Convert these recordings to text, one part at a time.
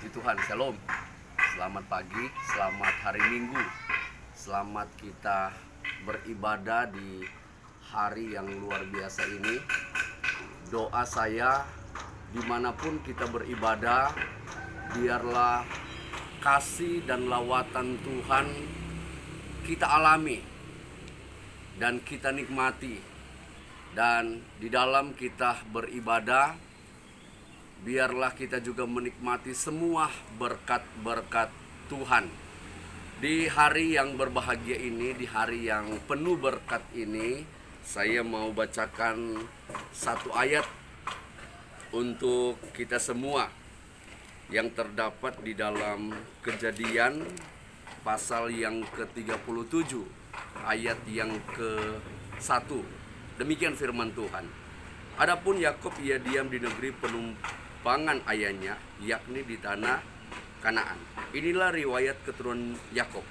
Puji Tuhan, Shalom. Selamat pagi, selamat hari Minggu. Selamat kita beribadah di hari yang luar biasa ini. Doa saya, dimanapun kita beribadah, biarlah kasih dan lawatan Tuhan kita alami dan kita nikmati. Dan di dalam kita beribadah, biarlah kita juga menikmati semua berkat-berkat Tuhan. Di hari yang berbahagia ini, di hari yang penuh berkat ini, saya mau bacakan satu ayat untuk kita semua yang terdapat di dalam Kejadian pasal yang ke-37 ayat yang ke-1. Demikian firman Tuhan. Adapun Yakub ia diam di negeri penumpangan ayahnya, yakni di tanah Kanaan. Inilah riwayat keturunan Yakub.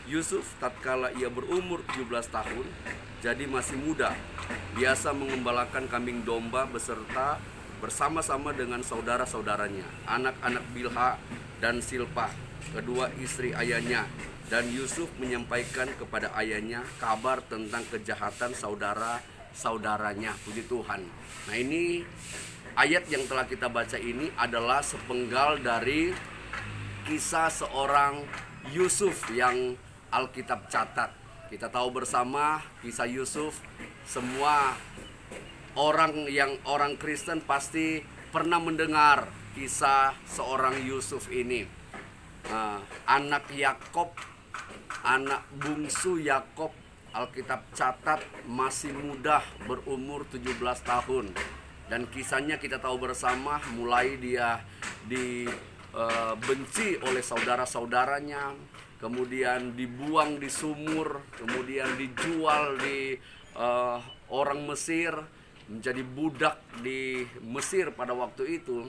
Yusuf tatkala ia berumur 17 tahun, jadi masih muda, biasa mengembalakan kambing domba bersama-sama dengan saudara-saudaranya, anak-anak Bilha dan Silpah, kedua istri ayahnya. Dan Yusuf menyampaikan kepada ayahnya kabar tentang kejahatan saudaranya. Puji Tuhan. Nah, ini ayat yang telah kita baca ini adalah sepenggal dari kisah seorang Yusuf yang Alkitab catat. Kita tahu bersama kisah Yusuf. Semua orang Kristen pasti pernah mendengar kisah seorang Yusuf ini. Anak Yakob, anak bungsu Yakob, Alkitab catat masih muda, berumur 17 tahun. Dan kisahnya kita tahu bersama, mulai dia dibenci oleh saudara-saudaranya, kemudian dibuang di sumur, kemudian dijual di orang Mesir, menjadi budak di Mesir pada waktu itu.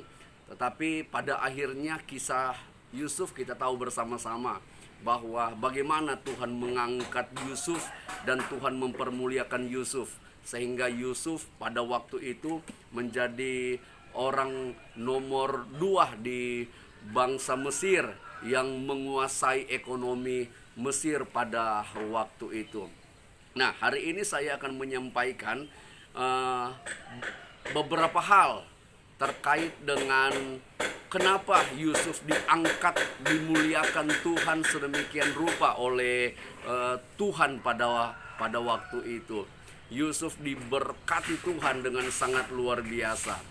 Tetapi pada akhirnya kisah Yusuf kita tahu bersama-sama bahwa bagaimana Tuhan mengangkat Yusuf dan Tuhan mempermuliakan Yusuf, sehingga Yusuf pada waktu itu menjadi orang nomor 2 di bangsa Mesir yang menguasai ekonomi Mesir pada waktu itu. Nah, hari ini saya akan menyampaikan beberapa hal terkait dengan kenapa Yusuf diangkat, dimuliakan Tuhan sedemikian rupa oleh Tuhan pada waktu itu. Yusuf diberkati Tuhan dengan sangat luar biasa.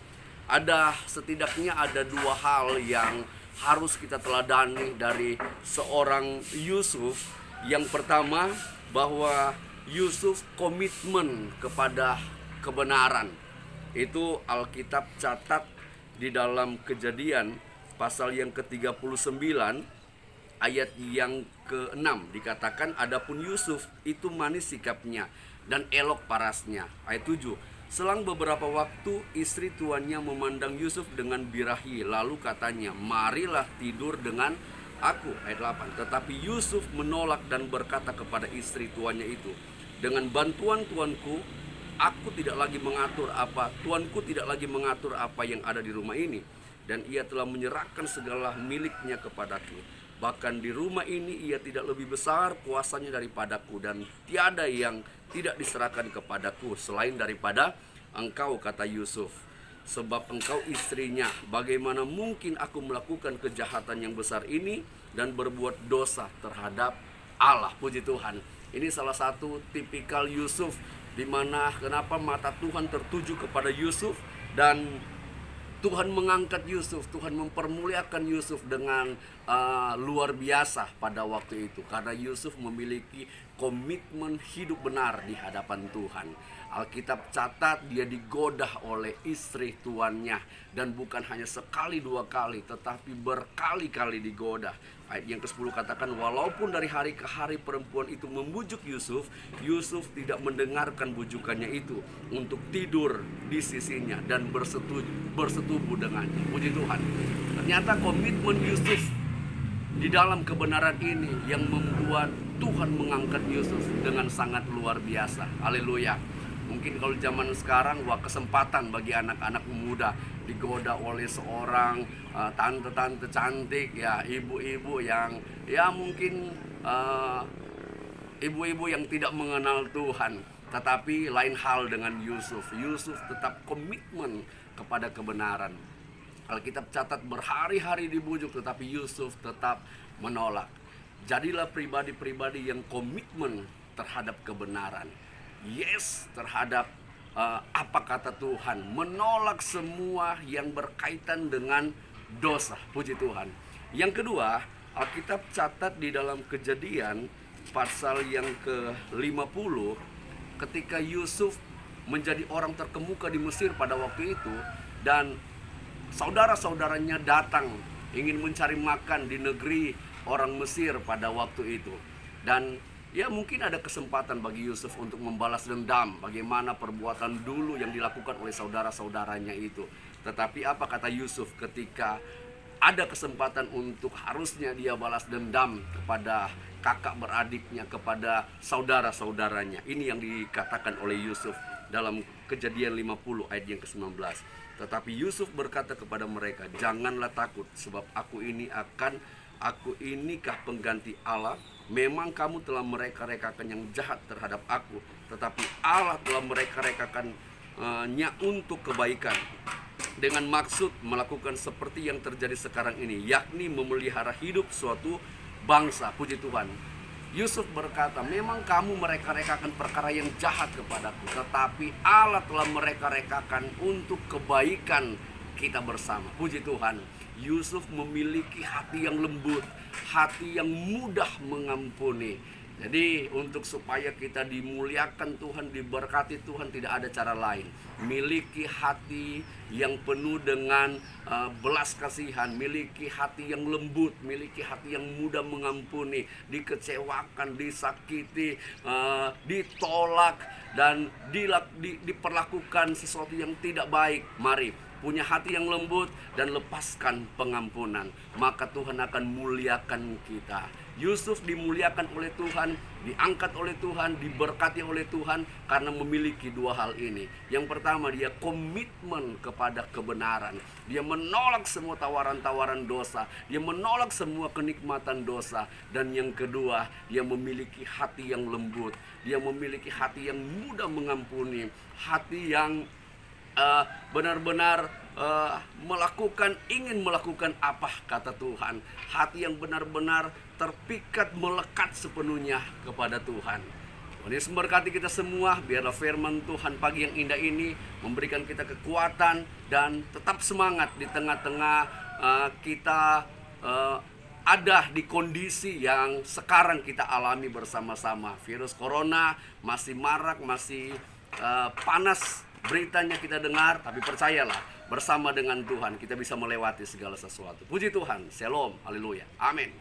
Setidaknya ada 2 hal yang harus kita teladani dari seorang Yusuf. Yang pertama, bahwa Yusuf komitmen kepada kebenaran. Itu Alkitab catat di dalam Kejadian pasal yang ke-39 ayat yang ke-6 dikatakan, adapun Yusuf itu manis sikapnya dan elok parasnya. Ayat 7, selang beberapa waktu istri tuannya memandang Yusuf dengan birahi, lalu katanya, marilah tidur dengan aku. Ayat 8, tetapi Yusuf menolak dan berkata kepada istri tuannya itu, dengan bantuan tuanku tuanku tidak lagi mengatur apa yang ada di rumah ini, dan ia telah menyerahkan segala miliknya kepadaku. Bahkan di rumah ini ia tidak lebih besar kuasanya daripadaku, dan tiada yang tidak diserahkan kepadaku selain daripada engkau, kata Yusuf, sebab engkau istrinya. Bagaimana mungkin aku melakukan kejahatan yang besar ini dan berbuat dosa terhadap Allah. Puji Tuhan. Ini salah satu tipikal Yusuf, di mana kenapa mata Tuhan tertuju kepada Yusuf dan Tuhan mengangkat Yusuf, Tuhan mempermuliakan Yusuf dengan luar biasa pada waktu itu, karena Yusuf memiliki komitmen hidup benar di hadapan Tuhan. Alkitab catat dia digoda oleh istri tuannya, dan bukan hanya sekali 2 kali, tetapi berkali-kali digoda. Ayat yang ke-10 katakan, walaupun dari hari ke hari perempuan itu membujuk Yusuf, Yusuf tidak mendengarkan bujukannya itu untuk tidur di sisinya dan bersetubuh dengannya. Puji Tuhan. Ternyata komitmen Yusuf di dalam kebenaran ini yang membuat Tuhan mengangkat Yusuf dengan sangat luar biasa. Haleluya. Mungkin kalau zaman sekarang, kesempatan bagi anak-anak muda digoda oleh seorang tante-tante cantik, ya, ibu-ibu yang ya mungkin ibu-ibu yang tidak mengenal Tuhan. Tetapi lain hal dengan Yusuf. Yusuf tetap komitmen kepada kebenaran. Alkitab catat berhari-hari dibujuk, tetapi Yusuf tetap menolak. Jadilah pribadi-pribadi yang komitmen terhadap kebenaran. Yes, terhadap apa kata Tuhan. Menolak semua yang berkaitan dengan dosa. Puji Tuhan. Yang kedua, Alkitab catat di dalam Kejadian pasal yang ke-50, ketika Yusuf menjadi orang terkemuka di Mesir pada waktu itu, dan saudara-saudaranya datang ingin mencari makan di negeri orang Mesir pada waktu itu. Dan ya mungkin ada kesempatan bagi Yusuf untuk membalas dendam bagaimana perbuatan dulu yang dilakukan oleh saudara-saudaranya itu. Tetapi apa kata Yusuf ketika ada kesempatan untuk harusnya dia balas dendam kepada kakak beradiknya, kepada saudara-saudaranya? Ini yang dikatakan oleh Yusuf dalam Kejadian 50 ayat yang ke-19. Tetapi Yusuf berkata kepada mereka, janganlah takut, sebab aku inikah pengganti Allah? Memang kamu telah mereka-rekakan yang jahat terhadap aku, tetapi Allah telah mereka-rekakannya untuk kebaikan, dengan maksud melakukan seperti yang terjadi sekarang ini, yakni memelihara hidup suatu bangsa. Puji Tuhan. Yusuf berkata, memang kamu mereka-rekakan perkara yang jahat kepadaku, tetapi Allah telah mereka-rekakan untuk kebaikan kita bersama. Puji Tuhan. Yusuf memiliki hati yang lembut, hati yang mudah mengampuni. Jadi untuk supaya kita dimuliakan Tuhan, diberkati Tuhan, tidak ada cara lain. Miliki hati yang penuh dengan belas kasihan, miliki hati yang lembut, miliki hati yang mudah mengampuni, dikecewakan, disakiti, ditolak, dan diperlakukan sesuatu yang tidak baik. Mari punya hati yang lembut dan lepaskan pengampunan, maka Tuhan akan muliakan kita. Yusuf dimuliakan oleh Tuhan, diangkat oleh Tuhan, diberkati oleh Tuhan karena memiliki dua hal ini. Yang pertama, dia komitmen kepada kebenaran. Dia menolak semua tawaran-tawaran dosa, dia menolak semua kenikmatan dosa. Dan yang kedua, dia memiliki hati yang lembut, dia memiliki hati yang mudah mengampuni, hati yang benar-benar ingin melakukan apa kata Tuhan. Hati yang benar-benar terpikat, melekat sepenuhnya kepada Tuhan. Tuhan Yesus memberkati kita semua. Biarlah firman Tuhan pagi yang indah ini memberikan kita kekuatan dan tetap semangat di tengah-tengah kita ada di kondisi yang sekarang kita alami bersama-sama. Virus corona masih marak, masih panas beritanya kita dengar, tapi percayalah, bersama dengan Tuhan kita bisa melewati segala sesuatu. Puji Tuhan. Shalom. Haleluya. Amin.